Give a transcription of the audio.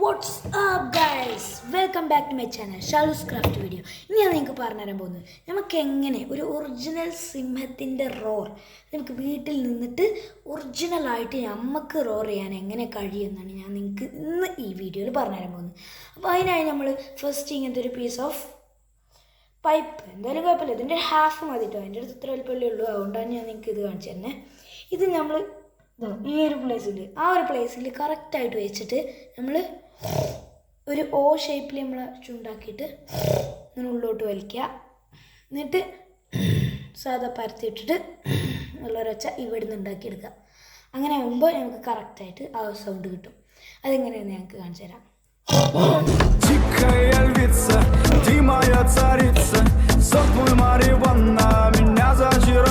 Watts up guys, welcome back to my channel Shalu's craft video. ഇനി ഞാൻ നിങ്ങൾക്ക് പറഞ്ഞുതരാൻ പോകുന്നത് നമുക്ക് എങ്ങനെ ഒരു ഒറിജിനൽ സിംഹത്തിൻ്റെ റോർ നമുക്ക് വീട്ടിൽ നിന്നിട്ട് ഒറിജിനലായിട്ട് നമുക്ക് റോർ ചെയ്യാൻ എങ്ങനെ കഴിയുമെന്നാണ് ഞാൻ നിങ്ങൾക്ക് ഇന്ന് ഈ വീഡിയോയിൽ പറഞ്ഞുതരാൻ പോകുന്നത്. അപ്പോൾ അതിനായി നമ്മൾ ഫസ്റ്റ് ഇങ്ങനത്തെ ഒരു പീസ് ഓഫ് പൈപ്പ്, എന്തായാലും കുഴപ്പമില്ല, ഇതിൻ്റെ ഹാഫ് മതി കേട്ടോ, അതിൻ്റെ അടുത്ത് ഇത്ര വലിപ്പമല്ലേ ഉള്ളൂ, അതുകൊണ്ടാണ് ഞാൻ നിങ്ങൾക്ക് ഇത് കാണിച്ചു തന്നെ. ഇത് നമ്മൾ ഈ ഒരു പ്ലേസിൽ ആ ഒരു പ്ലേസിൽ കറക്റ്റായിട്ട് വെച്ചിട്ട് നമ്മൾ ഒരു ഓ ഷേപ്പിൽ നമ്മൾ ചുണ്ടാക്കിയിട്ട് ഇങ്ങനെ ഉള്ളോട്ട് വലിക്കുക. എന്നിട്ട് സാധാ പരത്തിയിട്ടിട്ട് ഉള്ളൊരൊച്ച ഇവിടെ നിന്ന് ഉണ്ടാക്കിയെടുക്കുക. അങ്ങനെ ആകുമ്പോൾ നമുക്ക് കറക്റ്റായിട്ട് ആ സൗണ്ട് കിട്ടും. അതെങ്ങനെയാണെന്ന് ഞങ്ങൾക്ക് കാണിച്ചു തരാം. Дикая львица, ты моя царица, сок мой Марья Ивановна, меня зачаровала.